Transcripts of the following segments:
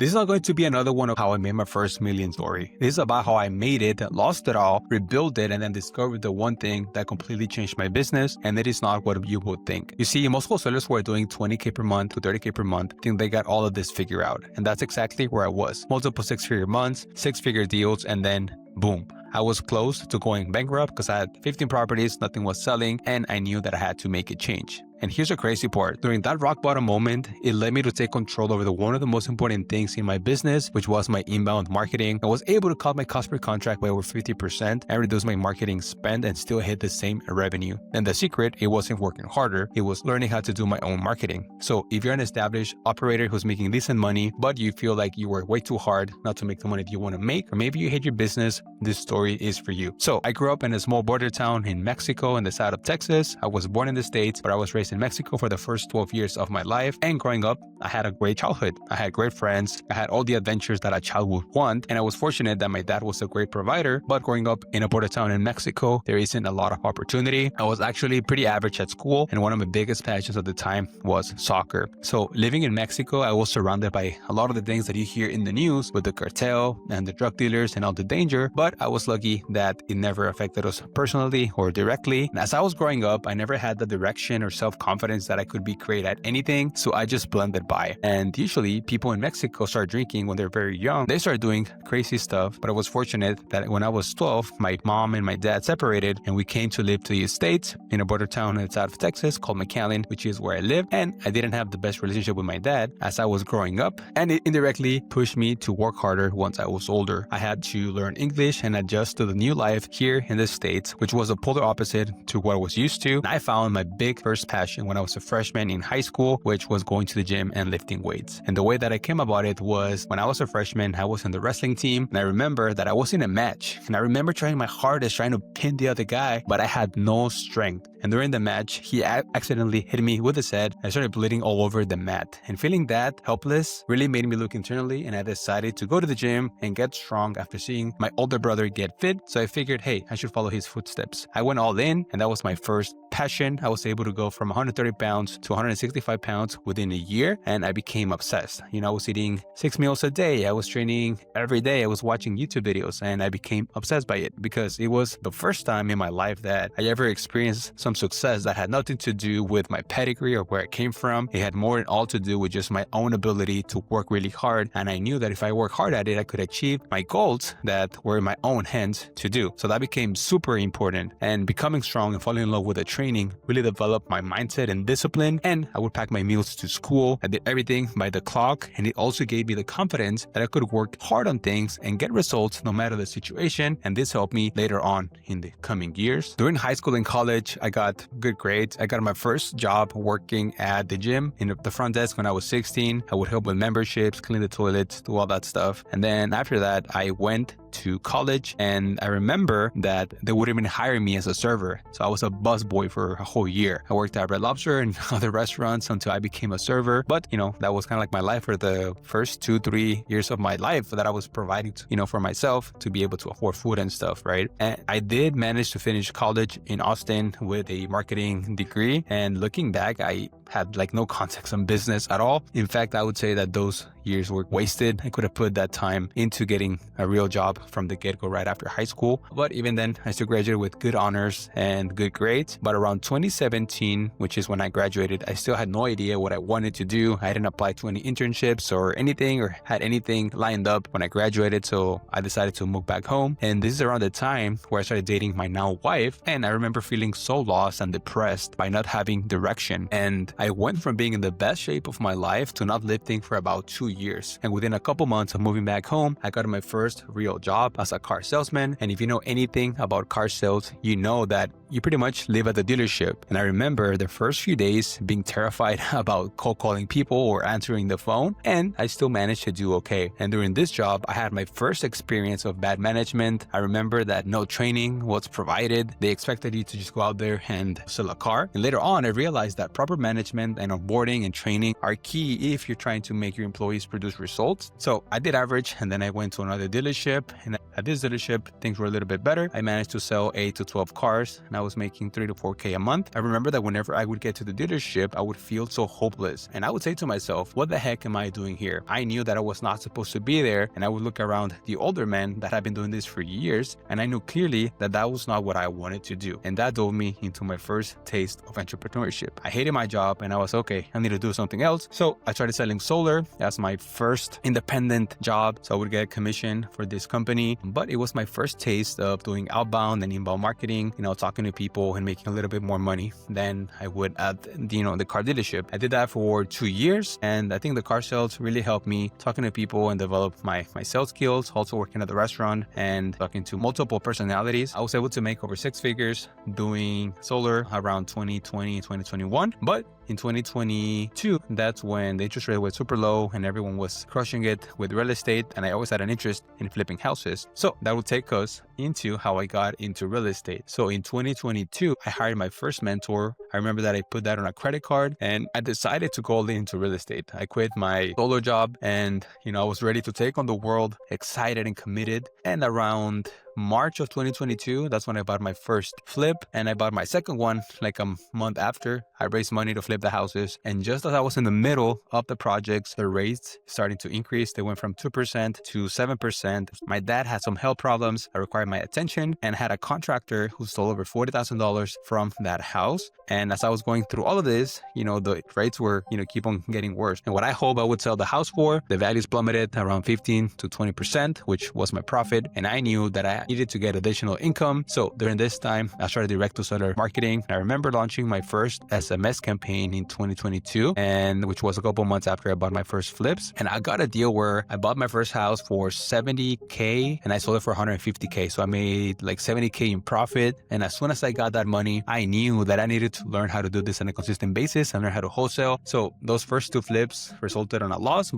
This is not going to be another one of how I made my first million story. This is about how I made it, lost it all, rebuilt it, and then discovered the one thing that completely changed my business, and it is not what you would think. You see, most wholesalers who are doing 20K per month to 30K per month think they got all of this figured out, and that's exactly where I was. Multiple six-figure months, six-figure deals, and then boom. I was close to going bankrupt because I had 15 properties, nothing was selling, and I knew that I had to make a change. And here's the crazy part. During that rock bottom moment, it led me to take control over one of the most important things in my business, which was my inbound marketing. I was able to cut my cost per contract by over 50% and reduce my marketing spend and still hit the same revenue. And the secret, it wasn't working harder. It was learning how to do my own marketing. So if you're an established operator who's making decent money, but you feel like you work way too hard not to make the money that you want to make, or maybe you hate your business, this story is for you. So I grew up in a small border town in Mexico in the south of Texas. I was born in the States, but I was raised in Mexico for the first 12 years of my life. And growing up, I had a great childhood. I had great friends. I had all the adventures that a child would want. And I was fortunate that my dad was a great provider. But growing up in a border town in Mexico, there isn't a lot of opportunity. I was actually pretty average at school. And one of my biggest passions at the time was soccer. So living in Mexico, I was surrounded by a lot of the things that you hear in the news with the cartel and the drug dealers and all the danger. But I was lucky that it never affected us personally or directly. And as I was growing up, I never had the direction or self-confidence that I could be great at anything, so I just blended by. And usually people in Mexico start drinking when they're very young. They start doing crazy stuff, but I was fortunate that when I was 12, my mom and my dad separated and we came to live to the States in a border town outside of Texas called McAllen, which is where I live. And I didn't have the best relationship with my dad as I was growing up, and it indirectly pushed me to work harder once I was older. I had to learn English and adjust to the new life here in the States, which was a polar opposite to what I was used to. I found my big first passion when I was a freshman in high school, which was going to the gym and lifting weights. And the way that I came about it was when I was a freshman, I was in the wrestling team, and I remember that I was in a match, and I remember trying my hardest trying to pin the other guy, but I had no strength. And during the match, he accidentally hit me with his head. I started bleeding all over the mat, and feeling that helpless really made me look internally, and I decided to go to the gym and get strong after seeing my older brother get fit. So I figured, hey, I should follow his footsteps. I went all in, and that was my first passion. I was able to go from 130 pounds to 165 pounds within a year, and I became obsessed. I was eating 6 meals a day. I was training every day. I was watching YouTube videos, and I became obsessed by it because it was the first time in my life that I ever experienced some success that had nothing to do with my pedigree or where I came from. It had more and all to do with just my own ability to work really hard, and I knew that if I worked hard at it, I could achieve my goals that were in my own hands to do. So that became super important, and becoming strong and falling in love with the training really developed my mindset and discipline. And I would pack my meals to school. I did everything by the clock, and it also gave me the confidence that I could work hard on things and get results no matter the situation. And this helped me later on in the coming years. During high school and college, I got good grades. I got my first job working at the gym in the front desk when I was 16. I would help with memberships, clean the toilets, do all that stuff. And then after that, I went to college, and I remember that they wouldn't even hire me as a server. So I was a busboy for a whole year. I worked at Red Lobster and other restaurants until I became a server. But, that was kind of like my life for the first 2-3 years of my life that I was providing, for myself to be able to afford food and stuff, right? And I did manage to finish college in Austin with a marketing degree. And looking back, I had no context on business at all. In fact, I would say that those years were wasted. I could have put that time into getting a real job from the get-go right after high school. But even then, I still graduated with good honors and good grades. But around 2017, which is when I graduated, I still had no idea what I wanted to do. I didn't apply to any internships or anything or had anything lined up when I graduated. So I decided to move back home. And this is around the time where I started dating my now wife. And I remember feeling so lost and depressed by not having direction. And I went from being in the best shape of my life to not lifting for about 2 years. And within a couple months of moving back home, I got my first real job as a car salesman. And if you know anything about car sales, you know that you pretty much live at the dealership. And I remember the first few days being terrified about cold calling people or answering the phone, and I still managed to do okay. And during this job, I had my first experience of bad management. I remember that no training was provided. They expected you to just go out there and sell a car. And later on, I realized that proper management management and onboarding and training are key if you're trying to make your employees produce results. So I did average, and then I went to another dealership, and at this dealership, things were a little bit better. I managed to sell 8 to 12 cars, and I was making 3 to 4K a month. I remember that whenever I would get to the dealership, I would feel so hopeless. And I would say to myself, what the heck am I doing here? I knew that I was not supposed to be there, and I would look around the older men that had been doing this for years, and I knew clearly that that was not what I wanted to do. And that drove me into my first taste of entrepreneurship. I hated my job, and I was okay, I need to do something else. So I started selling solar as my first independent job. So I would get a commission for this company, but it was my first taste of doing outbound and inbound marketing, talking to people and making a little bit more money than I would at, the car dealership. I did that for 2 years, and I think the car sales really helped me talking to people and develop my sales skills, also working at the restaurant and talking to multiple personalities. I was able to make over 6 figures doing solar around 2020, 2021, but in 2022, that's when the interest rate was super low and everyone was crushing it with real estate, and I always had an interest in flipping houses. So that will take us into how I got into real estate. So in 2022, I hired my first mentor. I remember that I put that on a credit card, and I decided to go into real estate. I quit my solo job, and I was ready to take on the world, excited and committed. And around March of 2022, that's when I bought my first flip, and I bought my second one like a month after. I raised money to flip the houses, and just as I was in the middle of the projects, the rates starting to increase. They went from 2% to 7%. My dad had some health problems that required my attention, and had a contractor who stole over $40,000 from that house. And as I was going through all of this, the rates were, keep on getting worse. And what I hope I would sell the house for, the values plummeted around 15 to 20%, which was my profit. And I knew that I needed to get additional income. So during this time, I started direct to seller marketing. I remember launching my first SMS campaign in 2022, and which was a couple months after I bought my first flips. And I got a deal where I bought my first house for $70K and I sold it for $150K. So I made like $70K in profit. And as soon as I got that money, I knew that I needed to learn how to do this on a consistent basis and learn how to wholesale. So those first 2 flips resulted in a loss.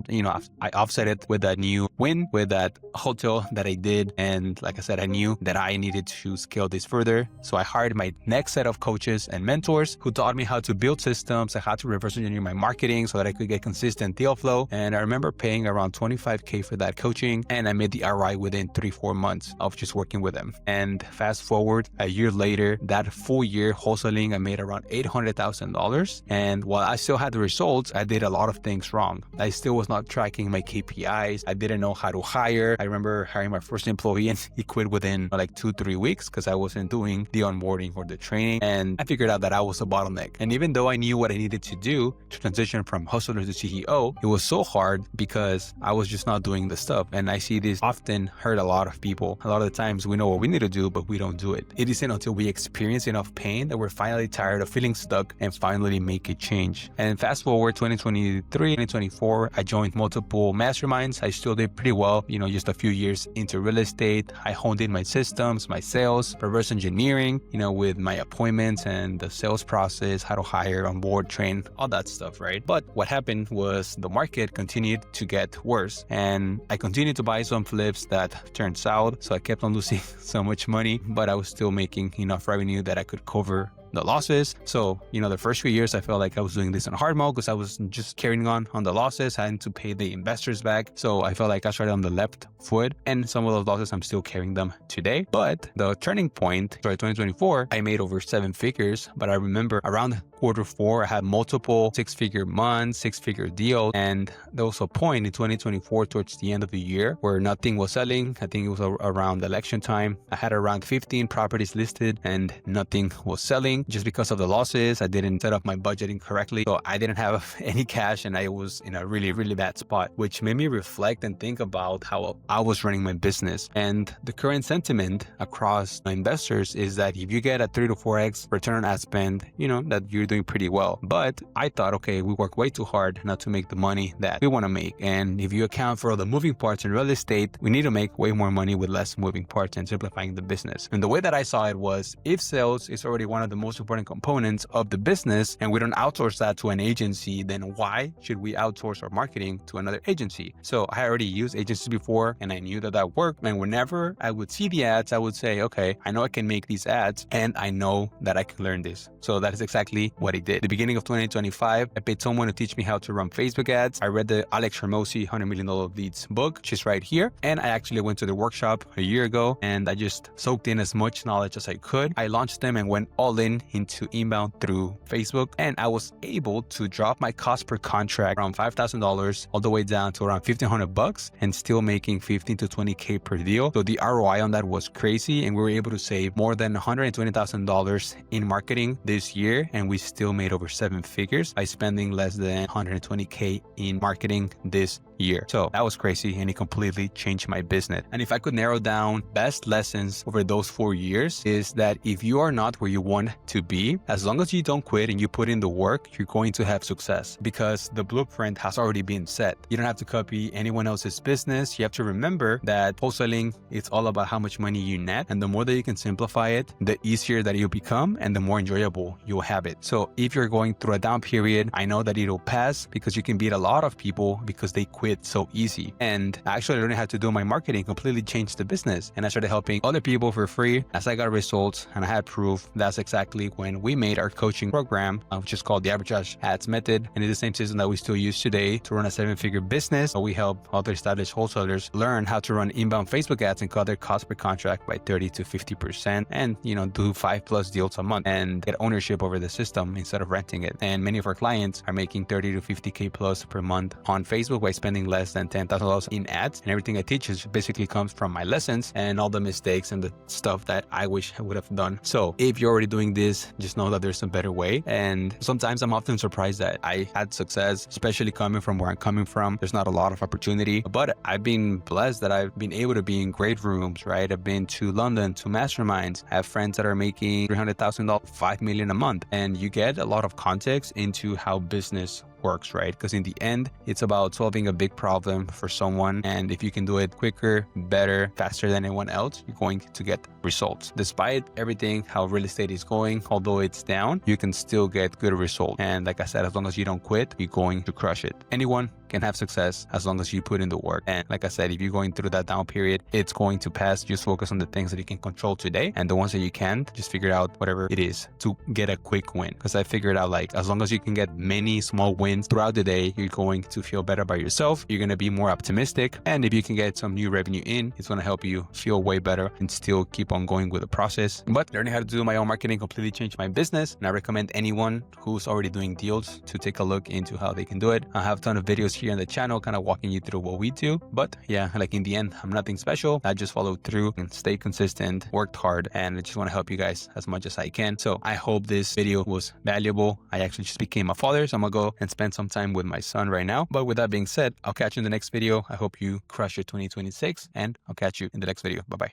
I offset it with a new win with that hotel that I did. And like I said, I knew that I needed to scale this further. So I hired my next set of coaches and mentors who taught me how to build systems and how to reverse engineer my marketing so that I could get consistent deal flow. And I remember paying around $25K for that coaching, and I made the ROI within 3-4 months of just working with them. And fast forward a year later, that full year wholesaling, I made around $800,000. And while I still had the results, I did a lot of things wrong. I still was not tracking my KPIs. I didn't know how to hire. I remember hiring my first employee and he quit within like 2-3 weeks because I wasn't doing the onboarding or the training. And I figured out that I was a bottleneck. And even though I knew what I needed to do to transition from hustler to CEO, it was so hard because I was just not doing the stuff. And I see this often hurt a lot of people. A lot of the times we know what we need to do, but we don't do it. It isn't until we experience enough pain that we're finally tired of feeling stuck and finally make a change. And fast forward 2023, 2024, I joined multiple masterminds. I still did pretty well, just a few years into real estate. I honed in my systems, my sales, reverse engineering, with my appointments and the sales process, how to hire, onboard, train, all that stuff, right? But what happened was the market continued to get worse, and I continued to buy some flips that turned south. So I kept on losing so much money, but I was still making enough revenue that I could cover the losses. So, the first few years, I felt like I was doing this in hard mode because I was just carrying on the losses, having to pay the investors back. So I felt like I started on the left foot, and some of those losses, I'm still carrying them today. But the turning point, 2024, I made over 7 figures. But I remember around Q4, I had multiple 6-figure months, 6-figure deals. And there was a point in 2024 towards the end of the year where nothing was selling. I think it was around election time. I had around 15 properties listed and nothing was selling just because of the losses. I didn't set up my budgeting correctly. So I didn't have any cash, and I was in a really, really bad spot, which made me reflect and think about how I was running my business. And the current sentiment across my investors is that if you get a 3 to 4x return on ad spend, that you're doing pretty well. But I thought, okay, we work way too hard not to make the money that we want to make. And if you account for all the moving parts in real estate, we need to make way more money with less moving parts and simplifying the business. And the way that I saw it was, if sales is already one of the most important components of the business and we don't outsource that to an agency, then why should we outsource our marketing to another agency? So I already used agencies before, and I knew that worked. And whenever I would see the ads, I would say, okay, I know I can make these ads, and I know that I can learn this. So that is exactly what I did. The beginning of 2025, I paid someone to teach me how to run Facebook ads. I read the Alex Hormozi $100 Million Leads book, which is right here. And I actually went to the workshop a year ago and I just soaked in as much knowledge as I could. I launched them and went all in into inbound through Facebook. And I was able to drop my cost per contract from $5,000 all the way down to around $1,500 and still making 15 to 20K per deal. So the ROI on that was crazy. And we were able to save more than $120,000 in marketing this year. And we still made over 7 figures by spending less than 120K in marketing this year. So that was crazy and it completely changed my business. And if I could narrow down best lessons over those 4 years is that if you are not where you want to be, as long as you don't quit and you put in the work, you're going to have success because the blueprint has already been set. You don't have to copy anyone else's business. You have to remember that wholesaling, it's all about how much money you net. And the more that you can simplify it, the easier that you become and the more enjoyable you'll have it. So if you're going through a down period, I know that it'll pass because you can beat a lot of people because they quit so easy. And actually learning how to do my marketing completely changed the business. And I started helping other people for free as I got results and I had proof. That's exactly when we made our coaching program, which is called the Arbitrage Ads Method. And it's the same system that we still use today to run a 7-figure business. We help other established wholesalers learn how to run inbound Facebook ads and cut their cost per contract by 30 to 50% and, do 5+ deals a month and get ownership over the system instead of renting it. And many of our clients are making 30 to 50K plus per month on Facebook by spending less than $10,000 in ads. And everything I teach is basically comes from my lessons and all the mistakes and the stuff that I wish I would have done. So if you're already doing this, just know that there's a better way. And sometimes I'm often surprised that I had success, especially coming from where I'm coming from. There's not a lot of opportunity, but I've been blessed that I've been able to be in great rooms, right? I've been to London, to masterminds. I have friends that are making $300,000, $5 million a month. And you get a lot of context into how business works, right? Because in the end, it's about solving a big problem for someone. And if you can do it quicker, better, faster than anyone else, you're going to get results. Despite everything, how real estate is going, although it's down, you can still get good results. And like I said, as long as you don't quit, you're going to crush it. Anyone can have success as long as you put in the work. And like I said, if you're going through that down period, it's going to pass. Just focus on the things that you can control today. And the ones that you can't, just figure out whatever it is to get a quick win. Because I figured out as long as you can get many small wins throughout the day, you're going to feel better about yourself. You're going to be more optimistic. And if you can get some new revenue in, it's going to help you feel way better and still keep on going with the process. But learning how to do my own marketing completely changed my business. And I recommend anyone who's already doing deals to take a look into how they can do it. I have a ton of videos here in the channel kind of walking you through what we do. But yeah, in the end, I'm nothing special. I just followed through and stayed consistent, worked hard, and I just want to help you guys as much as I can. So I hope this video was valuable. I actually just became a father, so I'm gonna go and spend some time with my son right now. But with that being said, I'll catch you in the next video. I hope you crush your 2026 and I'll catch you in the next video. Bye-bye.